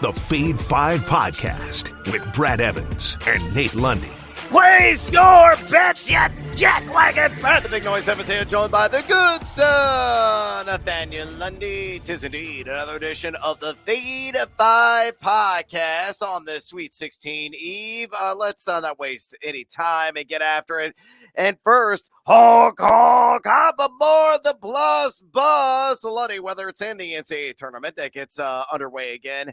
the Fade 5 podcast with Brad Evans and Nate Lundy. Place your bets, you jet-wagon fan. The Big Noise Evans here, joined by the good son, Nathaniel Lundy. 'Tis indeed another edition of the Fade 5 podcast on this Sweet 16 Eve. Let's not waste any time and get after it. And first, honk, hop aboard the Plus Bus. Lundy, whether it's in the NCAA tournament that gets underway again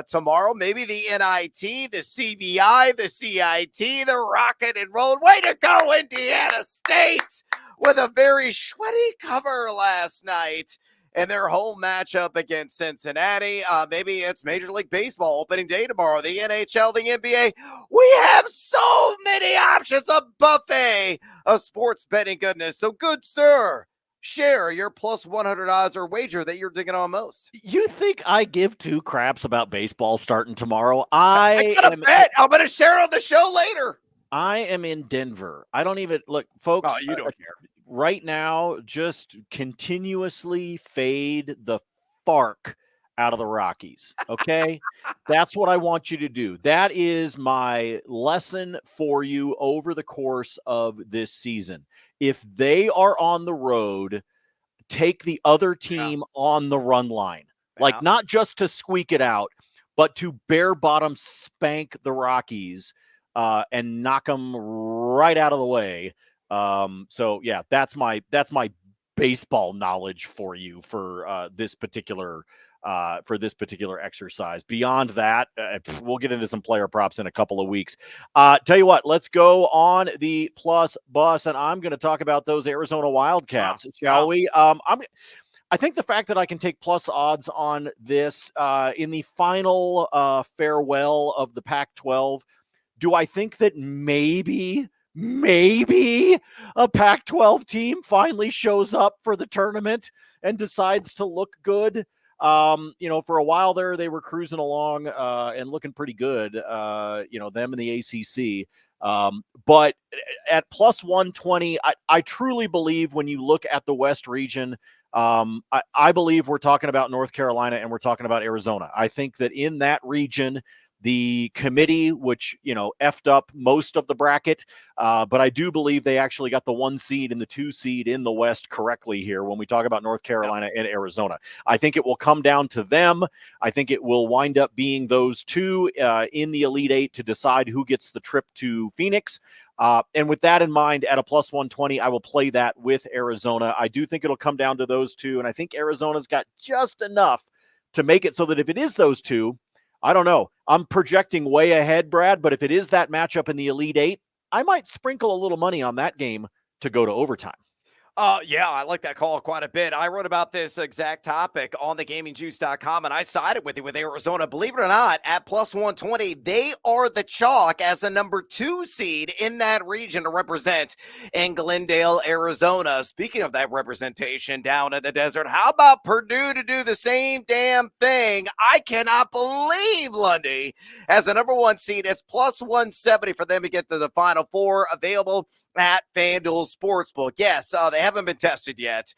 tomorrow, maybe the NIT, the CBI, the CIT, the Rocket and Roll. Way to go, Indiana State, with a very sweaty cover last night in their home matchup against Cincinnati. Maybe it's Major League Baseball opening day tomorrow, the NHL, the NBA. We have so many options, a buffet of sports betting goodness. So, good sir, share your plus 100 odds or wager that you're digging on most. You think I give two craps about baseball starting tomorrow? I got a bet. I'm going to share it on the show later. I am in Denver. I don't even look, folks. Oh, you don't care. Right now, just continuously fade the FARC out of the Rockies. Okay. That's what I want you to do. That is my lesson for you over the course of this season. If they are on the road, take the other team on the run line. Like, not just to squeak it out, but to bare bottom spank the Rockies and knock them right out of the way. So yeah, that's my baseball knowledge for you for this particular exercise. Beyond that, we'll get into some player props in a couple of weeks. Tell you what, let's go on the Plus Bus, and I'm going to talk about those Arizona Wildcats, shall we? I think the fact that I can take plus odds on this in the final farewell of the Pac-12, do I think that maybe a Pac-12 team finally shows up for the tournament and decides to look good? For a while there, they were cruising along and looking pretty good, them and the ACC. But at plus 120, I truly believe when you look at the West region, I believe we're talking about North Carolina and we're talking about Arizona. I think that in that region, the committee, which, effed up most of the bracket, but I do believe they actually got the 1 seed and the 2 seed in the West correctly here when we talk about North Carolina and Arizona. I think it will come down to them. I think it will wind up being those two in the Elite Eight to decide who gets the trip to Phoenix. And with that in mind, at a plus 120, I will play that with Arizona. I do think it'll come down to those two, and I think Arizona's got just enough to make it so that if it is those two, I don't know. I'm projecting way ahead, Brad, but if it is that matchup in the Elite Eight, I might sprinkle a little money on that game to go to overtime. I like that call quite a bit. I wrote about this exact topic on thegamingjuice.com, and I sided with it with Arizona. Believe it or not, at plus 120, they are the chalk as the number 2 seed in that region to represent in Glendale, Arizona. Speaking of that representation down in the desert, how about Purdue to do the same damn thing? I cannot believe Lundy as the number 1 seed. It's plus 170 for them to get to the Final Four, available at FanDuel Sportsbook. Yes, they haven't been tested yet.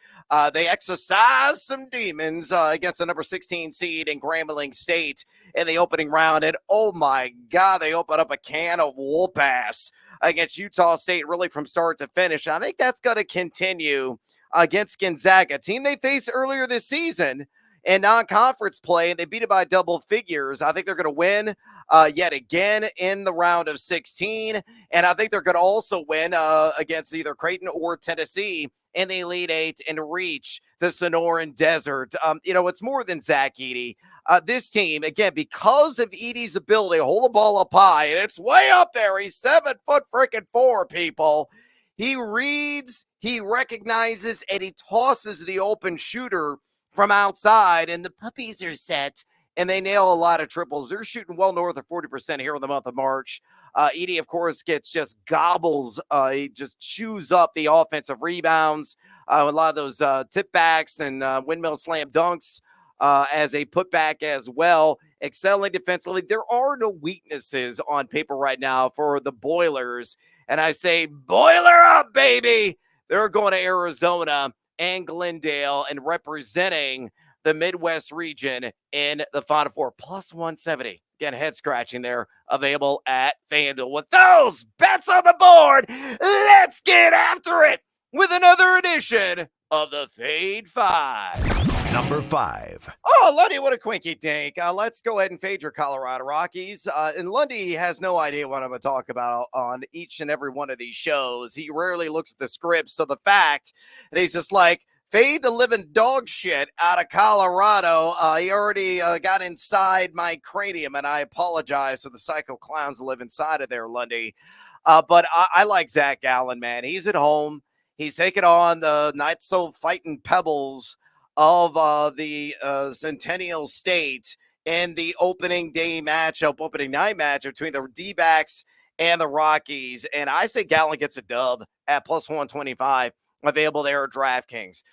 They exercised some demons against the number 16 seed in Grambling State in the opening round. And oh my God, they opened up a can of whoop ass against Utah State really from start to finish. And I think that's going to continue against Gonzaga, a team they faced earlier this season in non-conference play, and they beat it by double figures. I think they're going to win yet again in the round of 16, and I think they're going to also win against either Creighton or Tennessee in the Elite Eight and reach the Sonoran Desert. It's more than Zach Edey. This team, again, because of Edey's ability to hold the ball up high, and it's way up there. He's 7'4", people. He reads, he recognizes, and he tosses the open shooter from outside, and the puppies are set, and they nail a lot of triples. They're shooting well north of 40% here in the month of March. Edey, of course, gobbles, he just chews up the offensive rebounds, a lot of those tip backs and windmill slam dunks as a putback as well. Excelling defensively. There are no weaknesses on paper right now for the Boilers, and I say, boiler up, baby! They're going to Arizona and Glendale and representing the Midwest region in the Final Four. Plus 170. Again, head scratching there, available at FanDuel. With those bets on the board, let's get after it with another edition of the Fade 5. Number 5. Oh, Lundy, what a quinky dink. Let's go ahead and fade your Colorado Rockies. And Lundy has no idea what I'm going to talk about on each and every one of these shows. He rarely looks at the scripts. So the fact that he's just like, fade the living dog shit out of Colorado. He already got inside my cranium, and I apologize to the psycho clowns that live inside of there, Lundy. But I like Zach Gallen, man. He's at home. He's taking on the not-so-fighting Pebbles of the Centennial State in the opening night matchup between the D-backs and the Rockies. And I say Gallen gets a dub at plus 125, available there at DraftKings.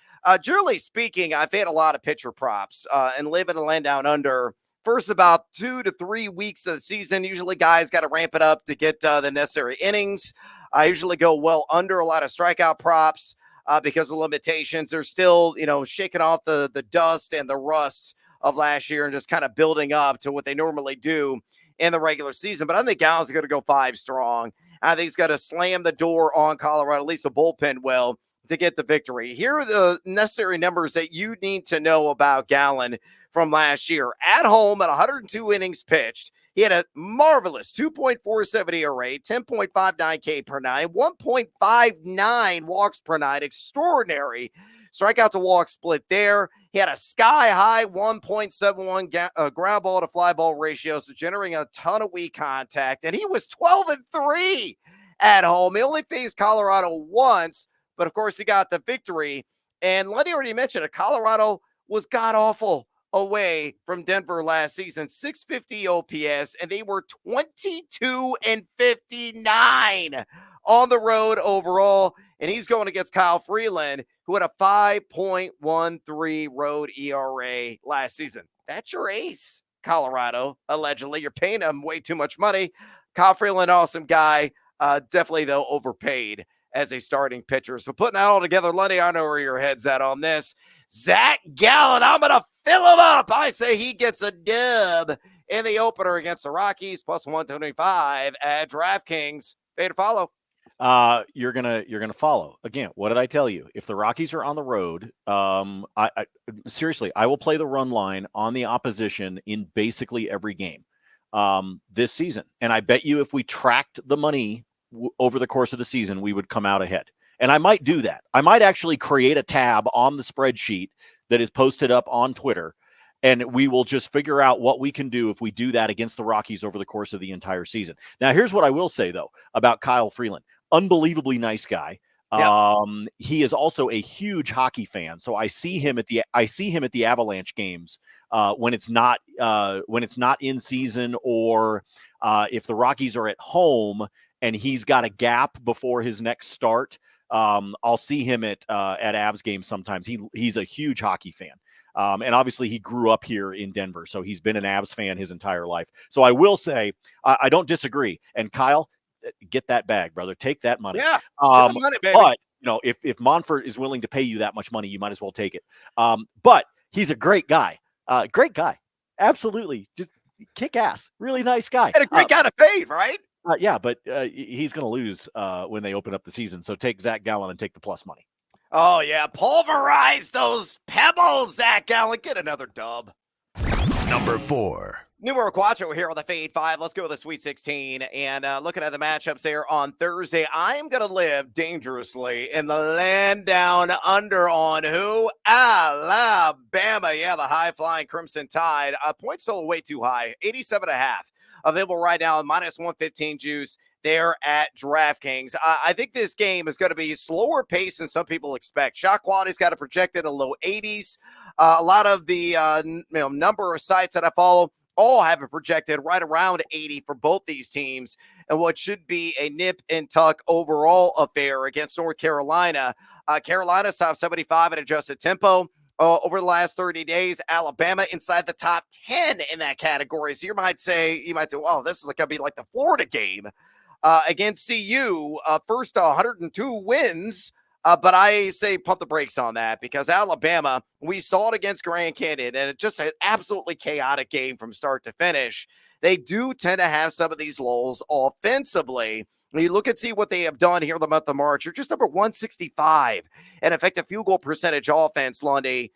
Generally speaking, I've had a lot of pitcher props and live in a land down under. First about 2 to 3 weeks of the season, usually guys got to ramp it up to get the necessary innings. I usually go well under a lot of strikeout props because of limitations. They're still, shaking off the dust and the rust of last year and just kind of building up to what they normally do in the regular season. But I think Gallen's going to go 5 strong. I think he's got to slam the door on Colorado, at least the bullpen will, to get the victory. Here are the necessary numbers that you need to know about Gallen from last year. At home at 102 innings pitched, he had a marvelous 2.47 ERA, 10.59 K per nine, 1.59 walks per nine. Extraordinary strikeout to walk split there. He had a sky-high 1.71 ground ball to fly ball ratio, so generating a ton of weak contact. And he was 12-3 at home. He only faced Colorado once, but of course he got the victory. And Lenny already mentioned it. Colorado was god-awful away from Denver last season, 650 OPS, and they were 22-59 on the road overall. And he's going against Kyle Freeland, who had a 5.13 road ERA last season. That's your ace, Colorado, allegedly. You're paying him way too much money. Kyle Freeland, awesome guy. Definitely, though, overpaid as a starting pitcher. So putting that all together, Lundy, I know where your head's at on this. Zach Gallen, I'm going to fill him up. I say he gets a dub in the opener against the Rockies, plus 125 at DraftKings. Pay to follow. You're gonna follow. Again, what did I tell you? If the Rockies are on the road, I seriously, I will play the run line on the opposition in basically every game this season. And I bet you if we tracked the money over the course of the season, we would come out ahead. And I might do that. I might actually create a tab on the spreadsheet that is posted up on Twitter, and we will just figure out what we can do if we do that against the Rockies over the course of the entire season. Now, here's what I will say, though, about Kyle Freeland. Unbelievably nice guy. Yeah. He is also a huge hockey fan. So I see him at the Avalanche games when it's not in season, or if the Rockies are at home and he's got a gap before his next start. I'll see him at Avs games sometimes. He's a huge hockey fan. And obviously he grew up here in Denver, so he's been an Avs fan his entire life. So I will say, I don't disagree. And Kyle, get that bag, brother. Take that money. Yeah, get the money, baby. But if Monfort is willing to pay you that much money, you might as well take it. But he's a great guy. Great guy. Absolutely. Just kick ass. Really nice guy. And a great guy to fade, right? Yeah, but he's going to lose when they open up the season. So take Zach Gallen and take the plus money. Oh, yeah. Pulverize those pebbles, Zach Gallen. Get another dub. Number 4. Numero Quattro here on the Fade 5. Let's go with the Sweet 16. And looking at the matchups there on Thursday, I'm going to live dangerously in the land down under on who? Alabama. Yeah, the high-flying Crimson Tide. Points total way too high, 87.5. Available right now, minus 115 juice there at DraftKings. I think this game is going to be slower pace than some people expect. Shot quality's got it projected in the low 80s. A lot of the number of sites that I follow all have it projected right around 80 for both these teams, and what should be a nip and tuck overall affair against North Carolina. Carolina's top 75 at adjusted tempo. Over the last 30 days, Alabama inside the top 10 in that category. So you might say, well, this is going to be like the Florida game against CU. First 102 wins But I say pump the brakes on that because Alabama, we saw it against Grand Canyon, and it just an absolutely chaotic game from start to finish. They do tend to have some of these lulls offensively. When you look and see what they have done here in the month of March, you're just number 165 in effective field goal percentage offense, Lundy.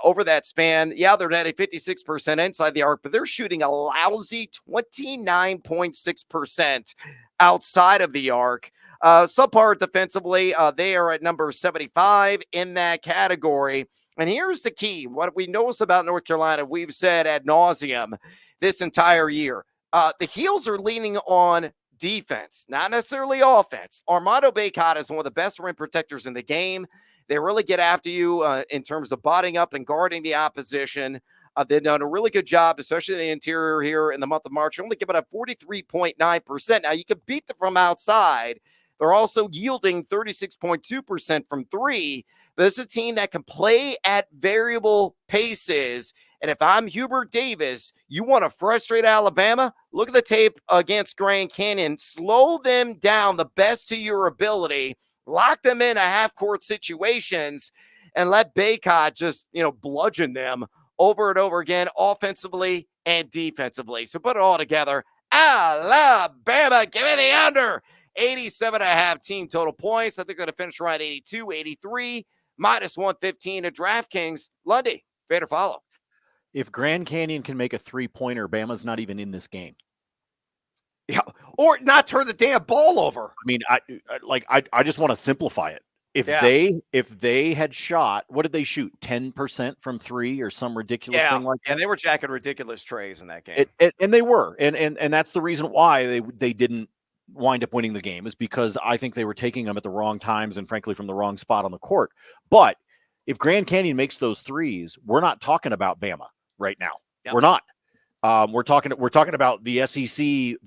Over that span, yeah, they're netting 56% inside the arc, but they're shooting a lousy 29.6% outside of the arc. Subpar defensively, they are at number 75 in that category. And here's the key. What we notice about North Carolina, we've said ad nauseum this entire year. The Heels are leaning on defense, not necessarily offense. Armando Bacot is one of the best rim protectors in the game. They really get after you in terms of botting up and guarding the opposition. They've done a really good job, especially in the interior here in the month of March. Only giving up 43.9%. Now, you can beat them from outside. They're also yielding 36.2% from three. But this is a team that can play at variable paces. And if I'm Hubert Davis, you want to frustrate Alabama? Look at the tape against Grand Canyon. Slow them down the best to your ability. Lock them in a half-court situations and let Bacot just, bludgeon them over and over again, offensively and defensively. So put it all together. Alabama, give me the under. 87.5 team total points. I think they're going to finish around 82, 83, minus 115 at DraftKings. Lundy, fair to follow. If Grand Canyon can make a three-pointer, Bama's not even in this game. Yeah, or not turn the damn ball over. I mean, I just want to simplify it. If they had shot, what did they shoot? 10% from three or some ridiculous thing like that? Yeah, they were jacking ridiculous trays in that game. And they were. And that's the reason why they didn't wind up winning the game, is because I think they were taking them at the wrong times and frankly from the wrong spot on the court. But if Grand Canyon makes those threes, we're not talking about Bama right now. Yep. We're not. We're talking about the SEC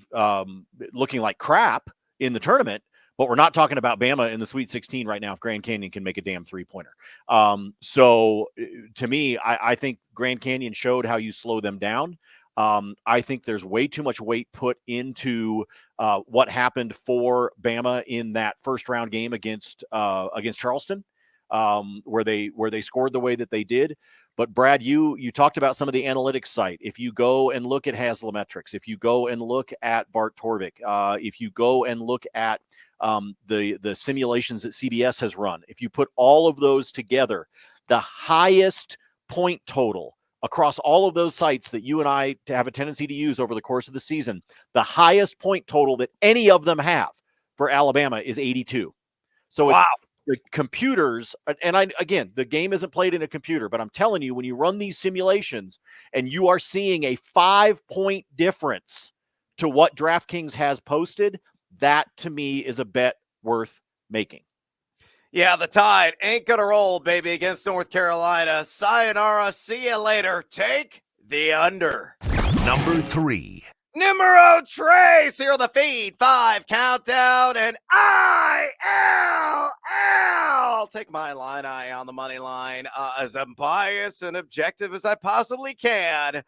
looking like crap in the tournament, but we're not talking about Bama in the Sweet 16 right now if Grand Canyon can make a damn three-pointer. So to me, I think Grand Canyon showed how you slow them down. I think there's way too much weight put into what happened for Bama in that first-round game against Charleston, where they scored the way that they did. But Brad, you talked about some of the analytics site. If you go and look at Haslametrics, if you go and look at Bart Torvik, if you go and look at the simulations that CBS has run, if you put all of those together, the highest point total across all of those sites that you and I have a tendency to use over the course of the season, the highest point total that any of them have for Alabama is 82. So wow. The computers, and again, the game isn't played in a computer, but I'm telling you, when you run these simulations and you are seeing a 5-point difference to what DraftKings has posted, that to me is a bet worth making. Yeah, the Tide ain't going to roll, baby, against North Carolina. Sayonara. See you later. Take the under. Number 3. Numero tres here on the feed. 5 countdown, and I'll take my line eye on the money line as unbiased and objective as I possibly can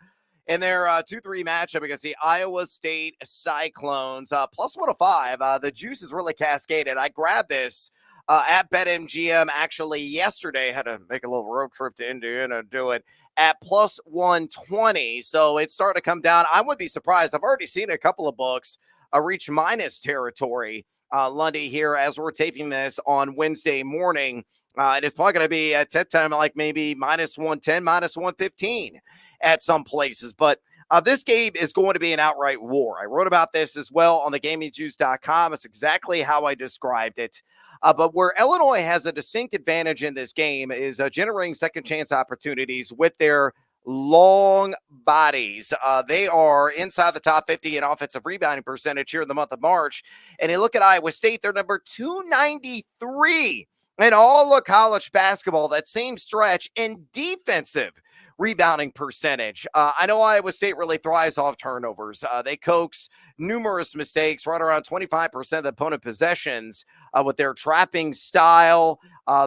in their 2-3 matchup against the Iowa State Cyclones. Plus 105. The juice is really cascaded. I grabbed this at BetMGM actually yesterday. Had to make a little road trip to Indiana and do it at plus 120. So it's starting to come down. I wouldn't be surprised. I've already seen a couple of books reach minus territory, Lundy, here as we're taping this on Wednesday morning. And it's probably going to be at tip time like maybe minus 110, minus 115 at some places. But this game is going to be an outright war. I wrote about this as well on the gamingjuice.com. It's exactly how I described it. But where Illinois has a distinct advantage in this game is generating second chance opportunities with their long bodies. They are inside the top 50 in offensive rebounding percentage here in the month of March. And you look at Iowa State, they're number 293 in all of college basketball, that same stretch in defensive rebounding percentage. I know Iowa State really thrives off turnovers. They coax numerous mistakes, right around 25% of the opponent possessions with their trapping style.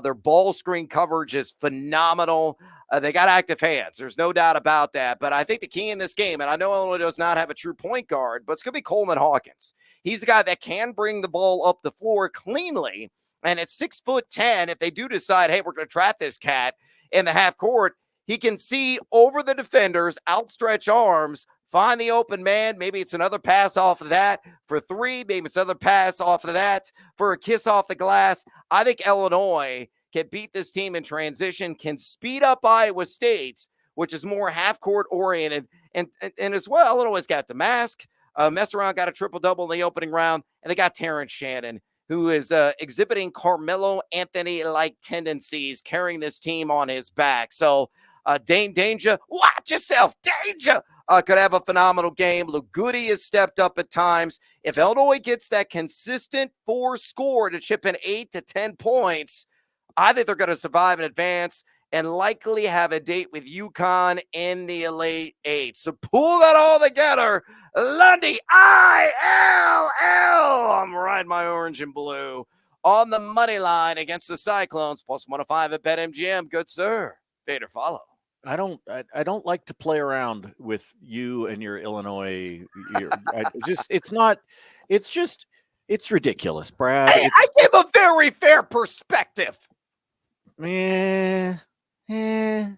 Their ball screen coverage is phenomenal. They got active hands. There's no doubt about that. But I think the key in this game, and I know Illinois does not have a true point guard, but it's going to be Coleman Hawkins. He's a guy that can bring the ball up the floor cleanly. And at 6'10", if they do decide, hey, we're going to trap this cat in the half court, he can see over the defenders, outstretch arms, find the open man. Maybe it's another pass off of that for three. Maybe it's another pass off of that for a kiss off the glass. I think Illinois can beat this team in transition, can speed up Iowa State's, which is more half-court oriented. And as well, Illinois got Damask. Mess around, got a triple-double in the opening round. And they got Terrence Shannon, who is exhibiting Carmelo Anthony-like tendencies, carrying this team on his back. So, Dane Danger, watch yourself, Danger! Could have a phenomenal game. Lugudi has stepped up at times. If Illinois gets that consistent four score to chip in 8 to 10 points, I think they're going to survive and advance and likely have a date with UConn in the Elite Eight. So pull that all together. Lundy, ILL. I'm riding my orange and blue on the money line against the Cyclones. Plus 105 at BetMGM. Good, sir. Fade or follow. I don't like to play around with you and your Illinois. It's ridiculous, Brad. Hey, I gave a very fair perspective. Maybe you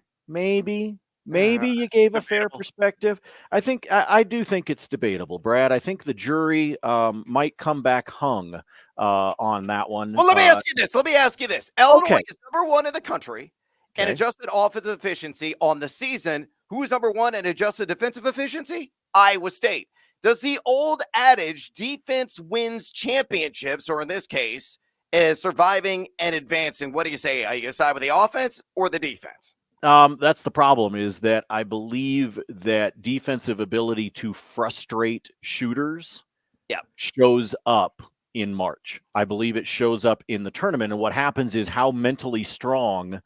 gave a fair perspective. I do think it's debatable, Brad. I think the jury might come back hung on that one. Well, let me ask you this. Illinois is number one in the country. And adjusted offensive efficiency on the season. Who is number one in adjusted defensive efficiency? Iowa State. Does the old adage defense wins championships, or in this case, is surviving and advancing? What do you say? Are you going to side with the offense or the defense? That's the problem, is that I believe that defensive ability to frustrate shooters shows up in March. I believe it shows up in the tournament. And what happens is, how mentally strong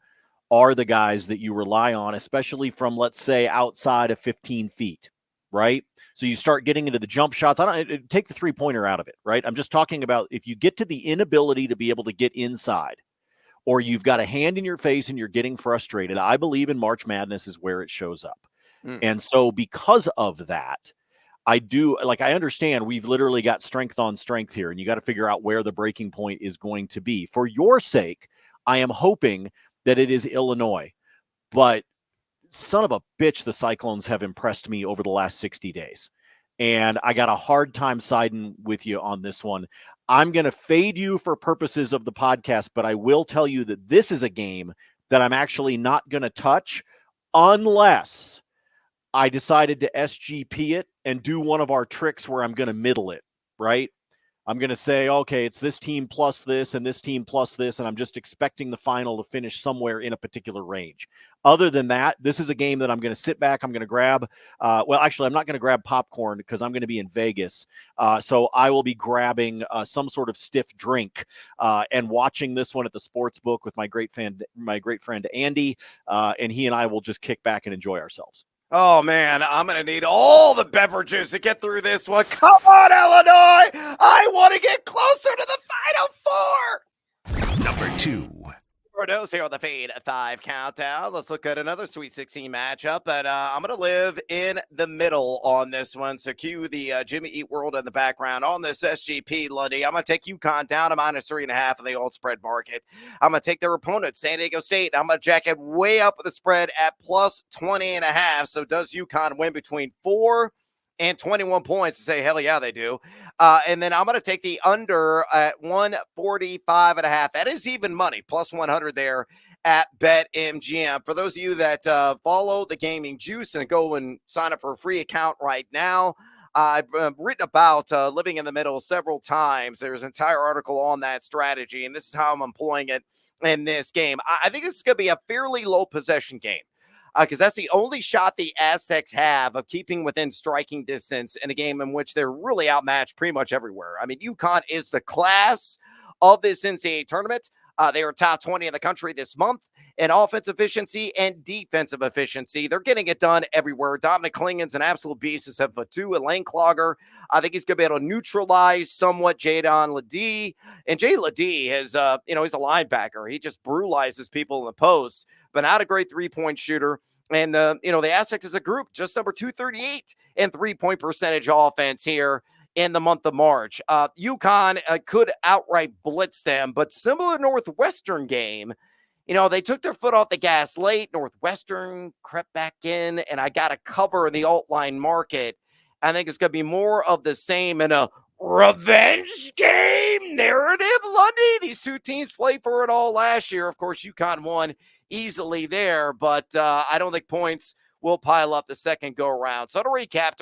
are the guys that you rely on, especially from, let's say, outside of 15 feet, right? So you start getting into the jump shots. Take the three-pointer out of it, right? I'm just talking about if you get to the inability to be able to get inside, or you've got a hand in your face and you're getting frustrated, I believe in March Madness is where it shows up. And so because of that, I understand we've literally got strength on strength here, and you got to figure out where the breaking point is going to be. For your sake, I am hoping that it is Illinois, but son of a bitch, the Cyclones have impressed me over the last 60 days. And I got a hard time siding with you on this one. I'm going to fade you for purposes of the podcast, but I will tell you that this is a game that I'm actually not going to touch unless I decided to SGP it and do one of our tricks where I'm going to middle it, right? I'm going to say, okay, it's this team plus this and this team plus this, and I'm just expecting the final to finish somewhere in a particular range. Other than that, this is a game that I'm going to sit back. I'm going to grab, I'm not going to grab popcorn because I'm going to be in Vegas. So I will be grabbing some sort of stiff drink and watching this one at the sports book with my great friend Andy, and he and I will just kick back and enjoy ourselves. Oh, man, I'm going to need all the beverages to get through this one. Come on, Illinois. I want to get closer to the Final Four. Number 2. Rodos here on the Fade 5 Countdown. Let's look at another Sweet 16 matchup, and I'm going to live in the middle on this one. So cue the Jimmy Eat World in the background on this SGP, Lundy. I'm going to take UConn down to -3.5 in the old spread market. I'm going to take their opponent, San Diego State, and I'm going to jack it way up with the spread at +20.5. So does UConn win between 4 and 21 points to say, hell yeah, they do. And then I'm going to take the under at 145.5. That is even money, +100 there at BetMGM. For those of you that follow the Gaming Juice and go and sign up for a free account right now, I've written about living in the middle several times. There's an entire article on that strategy, and this is how I'm employing it in this game. I think this is going to be a fairly low possession game, because that's the only shot the Aztecs have of keeping within striking distance in a game in which they're really outmatched pretty much everywhere. I mean, UConn is the class of this NCAA tournament. They were top 20 in the country this month, in offense efficiency and defensive efficiency. They're getting it done everywhere. Dominic Klingen's an absolute beast. Is a lane clogger. I think he's going to be able to neutralize somewhat Jadon Ledee. And Jay Ledee is, he's a linebacker. He just brutalizes people in the post, but not a great three-point shooter. And, the Aztecs as a group, just number 238 in three-point percentage offense here in the month of March. UConn could outright blitz them, but similar to Northwestern game, they took their foot off the gas late. Northwestern crept back in, and I got to cover the alt line market. I think it's going to be more of the same in a revenge game narrative, Lundy. These two teams played for it all last year. Of course, UConn won easily there, but I don't think points will pile up the second go around. So to recap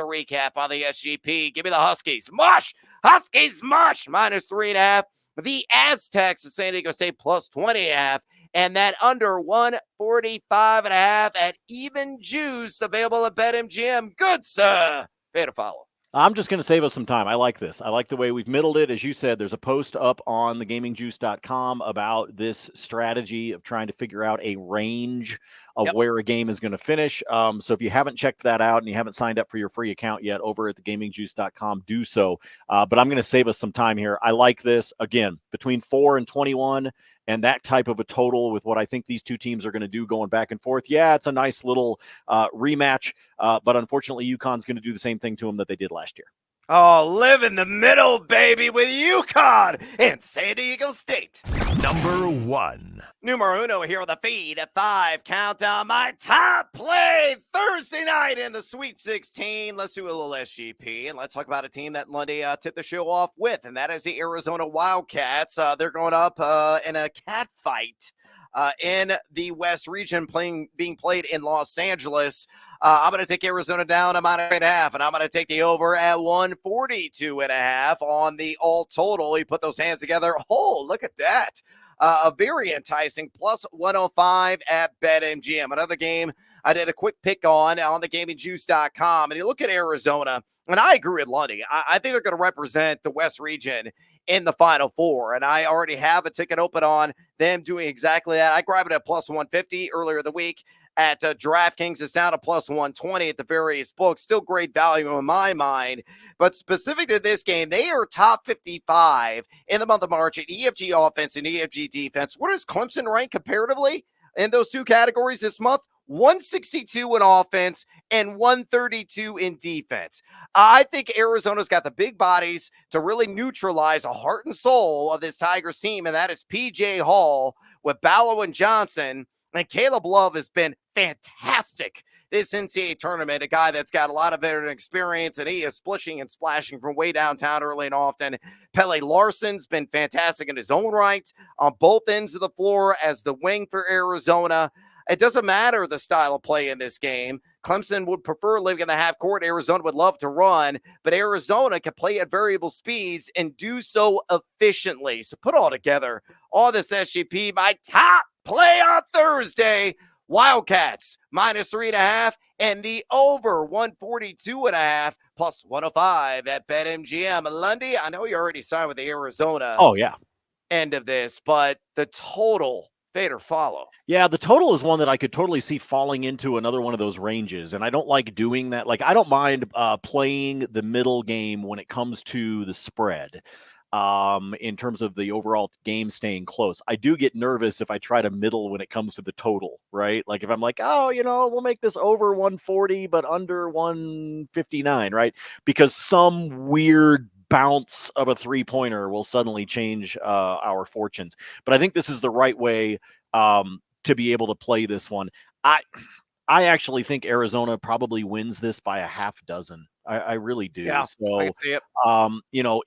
on the SGP, give me the Huskies. Mush! Huskies mush! -3.5. The Aztecs of San Diego State plus 20.5. And that under 145.5 at even juice available at BetMGM. Good, sir. Pay to follow. I'm just going to save us some time. I like this. I like the way we've middled it. As you said, there's a post up on thegamingjuice.com about this strategy of trying to figure out a range of where a game is going to finish. So if you haven't checked that out and you haven't signed up for your free account yet over at thegamingjuice.com, do so. But I'm going to save us some time here. I like this. Again, between 4 and 21 and that type of a total with what I think these two teams are going to do going back and forth. Yeah, it's a nice little rematch, but unfortunately, UConn's going to do the same thing to them that they did last year. Oh, live in the middle, baby, with UConn and San Diego State. Number 1. Numero uno here with a feed at 5. Countdown my top play Thursday night in the Sweet 16. Let's do a little SGP, and let's talk about a team that Lundy tipped the show off with, and that is the Arizona Wildcats. They're going up in a cat fight in the West region, being played in Los Angeles. I'm going to take Arizona down a -8.5, and I'm going to take the over at 142.5 on the all total. You put those hands together. Oh, look at that. A very enticing plus 105 at BetMGM. Another game I did a quick pick on thegamingjuice.com. And you look at Arizona, and I agree with Lundy. I think they're going to represent the West region in the Final Four. And I already have a ticket open on them doing exactly that. I grabbed it at plus 150 earlier the week. At DraftKings, it's down to plus 120 at the various books. Still great value in my mind. But specific to this game, they are top 55 in the month of March at EFG offense and EFG defense. Where does Clemson rank comparatively in those two categories this month? 162 in offense and 132 in defense. I think Arizona's got the big bodies to really neutralize a heart and soul of this Tigers team, and that is P.J. Hall with Ballo and Johnson. And Caleb Love has been fantastic this NCAA tournament, a guy that's got a lot of veteran experience, and he is splishing and splashing from way downtown early and often. Pele Larson's been fantastic in his own right on both ends of the floor as the wing for Arizona. It doesn't matter the style of play in this game. Clemson would prefer living in the half court. Arizona would love to run, but Arizona can play at variable speeds and do so efficiently. So put all together, all this SGP, my top play on Thursday, Wildcats -3.5 and the over 142.5 plus 105 at BetMGM. Lundy, I know you already signed with the Arizona. Oh, yeah. End of this, but the total, fade or follow. Yeah, the total is one that I could totally see falling into another one of those ranges, and I don't like doing that. Like, I don't mind playing the middle game when it comes to the spread. In terms of the overall game staying close. I do get nervous if I try to middle when it comes to the total, right? Like if I'm like, oh, we'll make this over 140, but under 159, right? Because some weird bounce of a three-pointer will suddenly change our fortunes. But I think this is the right way to be able to play this one. I actually think Arizona probably wins this by a half dozen. I really do. Yeah, so, I can see it.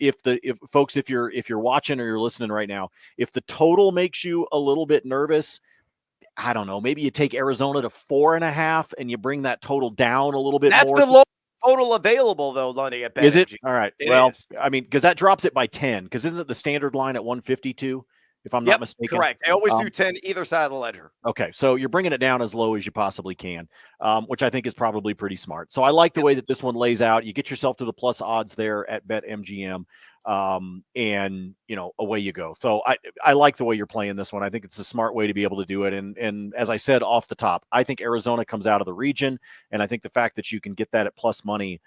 If you're watching or you're listening right now, if the total makes you a little bit nervous, I don't know, maybe you take Arizona to 4.5 and you bring that total down a little bit. That's more. the low total available though, Lundy. At Is it? All right. It well, is. I mean, because that drops it by 10. Because isn't the standard line at 152? If I'm not mistaken. Correct. They always do 10 either side of the ledger. Okay, so you're bringing it down as low as you possibly can, which I think is probably pretty smart. So I like the way that this one lays out. You get yourself to the plus odds there at BetMGM. and away you go. So I like the way you're playing this one. I think it's a smart way to be able to do it. And as I said off the top, I think Arizona comes out of the region, and I think the fact that you can get that at plus money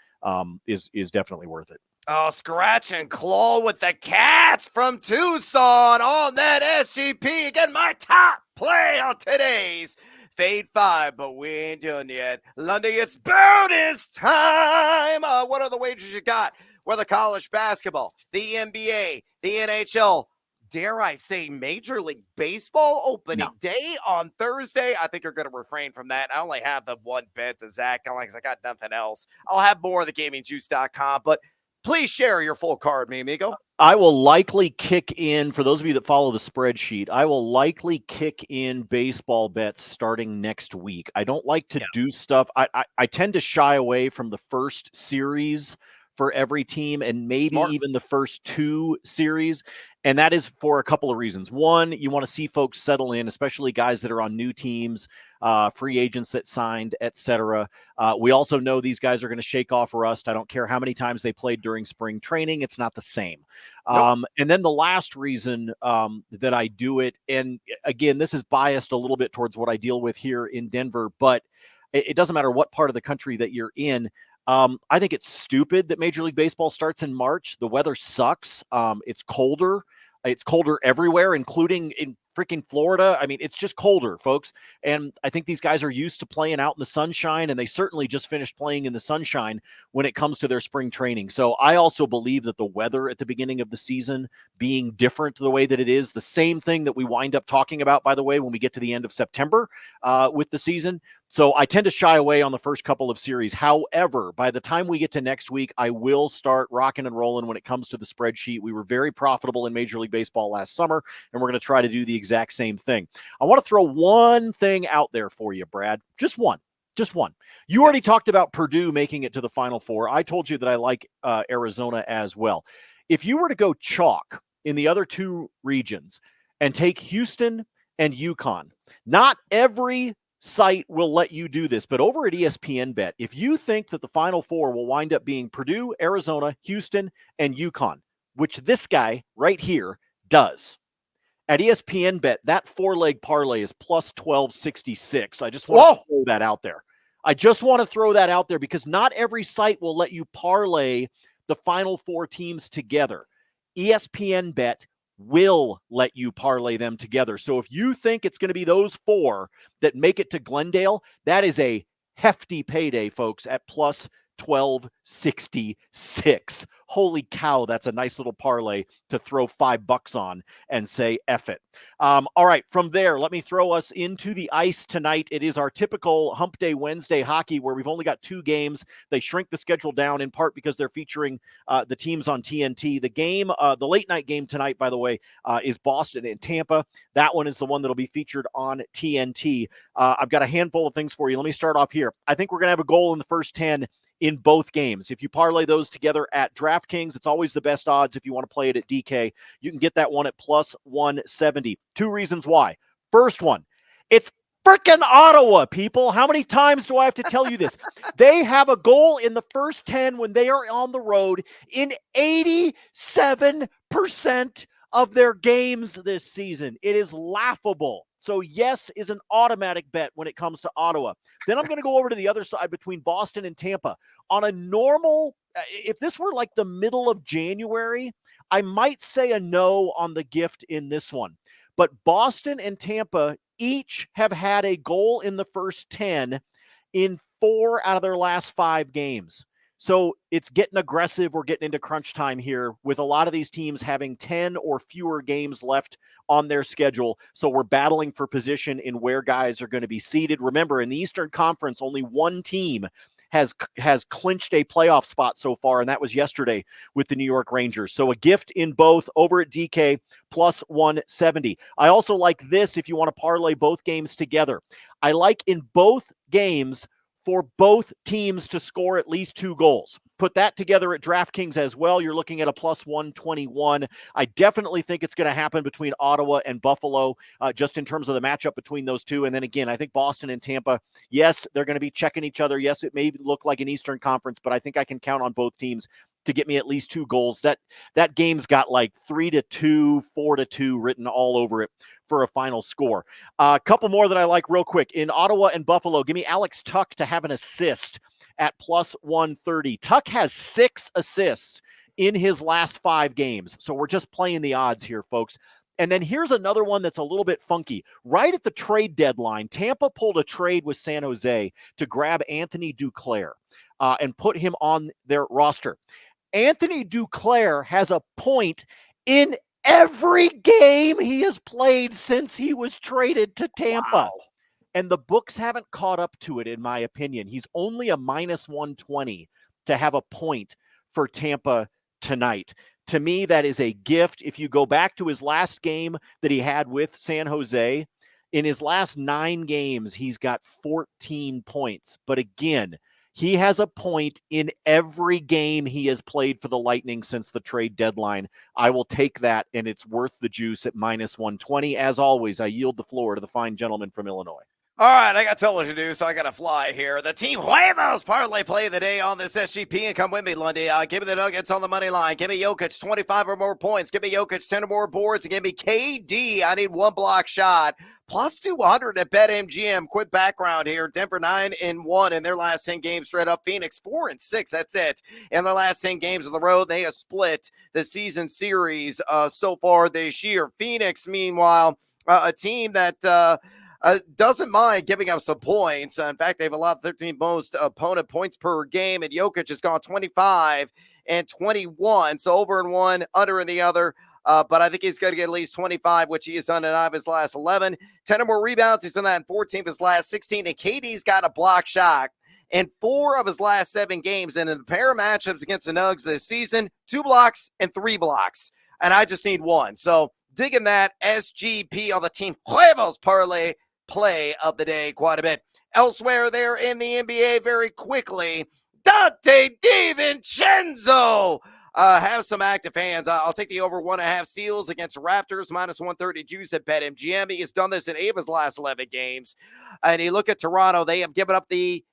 is definitely worth it. Oh, scratch and claw with the Cats from Tucson on that SGP. Again, my top play on today's Fade 5, but we ain't done yet. Lundy, it's bonus time. What are the wagers you got? Whether college basketball, the NBA, the NHL, dare I say Major League Baseball opening day on Thursday. I think you're going to refrain from that. I only have the one bet to Zach because I got nothing else. I'll have more of the gamingjuice.com, but please share your full card, mi amigo. I will likely kick in, for those of you that follow the spreadsheet, I will likely kick in baseball bets starting next week. I don't like to do stuff. I tend to shy away from the first series for every team and maybe even the first two series. And that is for a couple of reasons. One, you want to see folks settle in, especially guys that are on new teams, free agents that signed, etc. We also know these guys are going to shake off rust. I don't care how many times they played during spring training. It's not the same. And then the last reason that I do it, and again, this is biased a little bit towards what I deal with here in Denver, but it doesn't matter what part of the country that you're in. I think it's stupid that Major League Baseball starts in March. The weather sucks. It's colder. It's colder everywhere, including in freaking Florida. I mean, it's just colder, folks. And I think these guys are used to playing out in the sunshine, and they certainly just finished playing in the sunshine when it comes to their spring training. So I also believe that the weather at the beginning of the season being different the way that it is, the same thing that we wind up talking about, by the way, when we get to the end of September with the season. So I tend to shy away on the first couple of series. However, by the time we get to next week, I will start rocking and rolling when it comes to the spreadsheet. We were very profitable in Major League Baseball last summer, and we're going to try to do the exact same thing. I want to throw one thing out there for you, Brad. Just one. You already talked about Purdue making it to the Final Four. I told you that I like Arizona as well. If you were to go chalk in the other two regions and take Houston and UConn, not every site will let you do this, but over at ESPN Bet, if you think that the Final Four will wind up being Purdue, Arizona, Houston, and UConn, which this guy right here does, at ESPN Bet, that four-leg parlay is plus 1266. I just want to throw that out there. Because not every site will let you parlay the Final Four teams together. ESPN Bet will let you parlay them together. So if you think it's going to be those four that make it to Glendale, that is a hefty payday, folks, at plus 1266. Holy cow, that's a nice little parlay to throw $5 on and say F it. All right, from there, let me throw us into the ice tonight. It is our typical Hump Day Wednesday hockey where we've only got 2 games. They shrink the schedule down in part because they're featuring the teams on TNT. The game, the late night game tonight, by the way, is Boston and Tampa. That one is the one that'll be featured on TNT. I've got a handful of things for you. Let me start off here. I think we're going to have a goal in the first 10 in both games. If you parlay those together at DraftKings, it's always the best odds. If you want to play it at DK, you can get that one at plus 170. 2 reasons why. First one, it's freaking Ottawa, people. How many times do I have to tell you this? They have a goal in the first 10 when they are on the road in 87% of their games this season. It is laughable. So yes is an automatic bet when it comes to Ottawa. Then I'm going to go over to the other side between Boston and Tampa. On a normal, if this were like the middle of January, I might say a no on the gift in this one. But Boston and Tampa each have had a goal in the first 10 in 4 out of their last 5 games. So it's getting aggressive. We're getting into crunch time here with a lot of these teams having 10 or fewer games left on their schedule. So we're battling for position in where guys are going to be seated. Remember, in the Eastern Conference, only one team has clinched a playoff spot so far, and that was yesterday with the New York Rangers. So a gift in both over at DK plus 170. I also like this if you want to parlay both games together. I like in both games for both teams to score at least 2 goals. Put that together at DraftKings as well. You're looking at a plus 121. I definitely think it's going to happen between Ottawa and Buffalo, just in terms of the matchup between those two. And then again, I think Boston and Tampa, yes, they're going to be checking each other. Yes, it may look like an Eastern Conference, but I think I can count on both teams to get me at least 2 goals. That game's got like 3-2, 4-2 written all over it for a final score. A couple more that I like real quick. In Ottawa and Buffalo, give me Alex Tuck to have an assist at plus 130. Tuck has 6 assists in his last 5 games. So we're just playing the odds here, folks. And then here's another one that's a little bit funky. Right at the trade deadline, Tampa pulled a trade with San Jose to grab Anthony Duclair and put him on their roster. Anthony Duclair has a point in every game he has played since he was traded to Tampa. Wow. And the books haven't caught up to it, in my opinion. He's only a minus 120 to have a point for Tampa tonight. To me, that is a gift. If you go back to his last game that he had with San Jose, in his last 9 games, he's got 14 points. But again, he has a point in every game he has played for the Lightning since the trade deadline. I will take that, and it's worth the juice at minus 120. As always, I yield the floor to the fine gentleman from Illinois. All right, I got television to do, so I got to fly here. The Team Huevos parlay play of the day on this SGP, and come with me, Lundy. Give me the Nuggets on the money line. Give me Jokic 25 or more points. Give me Jokic 10 or more boards, and give me KD. I need 1 block shot. Plus 200 at BetMGM. Quick background here. Denver 9-1 in their last 10 games straight up. Phoenix 4-6. That's it. In their last 10 games on the road, they have split the season series so far this year. Phoenix, meanwhile, a team that doesn't mind giving up some points. In fact, they have allowed 13 most opponent points per game, and Jokic has gone 25 and 21. So over in one, under in the other. But I think he's going to get at least 25, which he has done in 9 of his last 11. 10 or more rebounds. He's done that in 14 of his last 16. And KD's got a block shot in 4 of his last 7 games. And in the pair of matchups against the Nugs this season, 2 blocks and 3 blocks. And I just need 1. So digging that SGP on the Team Huevos parlay play of the day quite a bit. Elsewhere there in the NBA, very quickly, Dante DiVincenzo have some active hands. I'll take the over 1.5 steals against Raptors, minus 130 juice at BetMGM. He has done this in 8 of his last 11 games. And you look at Toronto, they have given up the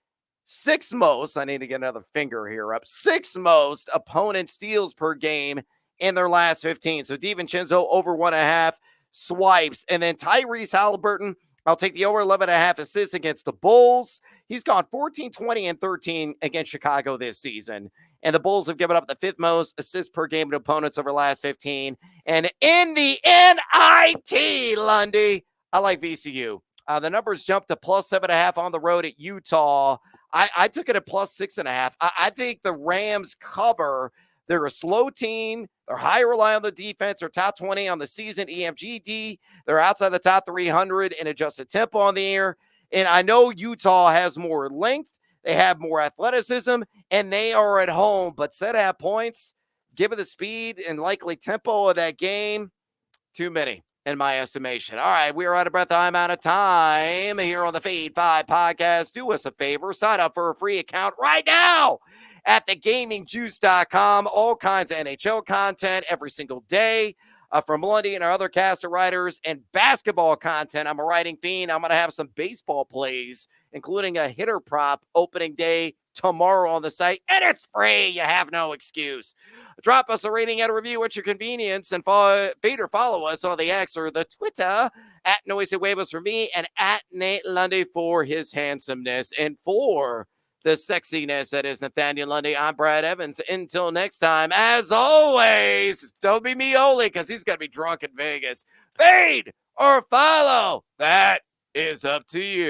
6th most, I need to get another finger here up, 6th most opponent steals per game in their last 15. So DiVincenzo over 1.5 swipes. And then Tyrese Halliburton, I'll take the over 11.5 assists against the Bulls. He's gone 14, 20, and 13 against Chicago this season. And the Bulls have given up the 5th most assists per game to opponents over the last 15. And in the NIT, Lundy, I like VCU. The numbers jumped to plus 7.5 on the road at Utah. I took it at plus 6.5. I think the Rams cover. They're a slow team. They're high rely on the defense. They're top 20 on the season EMGD. They're outside the top 300 in adjusted tempo on the air. And I know Utah has more length. They have more athleticism, and they are at home. But set at points, given the speed and likely tempo of that game, too many in my estimation. All right, we are out of breath. I'm out of time here on the Fade 5 podcast. Do us a favor. Sign up for a free account right now at thegamingjuice.com. All kinds of NHL content every single day from Lundy and our other cast of writers, and basketball content. I'm a writing fiend. I'm going to have some baseball plays, including a hitter prop opening day tomorrow on the site, and it's free. You have no excuse. Drop us a rating and a review at your convenience, and follow us on the X or the Twitter at Noisy Huevos for me and at Nate Lundy for his handsomeness and for the sexiness that is Nathaniel Lundy. I'm Brad Evans. Until next time, as always, don't be me only, because he's going to be drunk in Vegas. Fade or follow. That is up to you.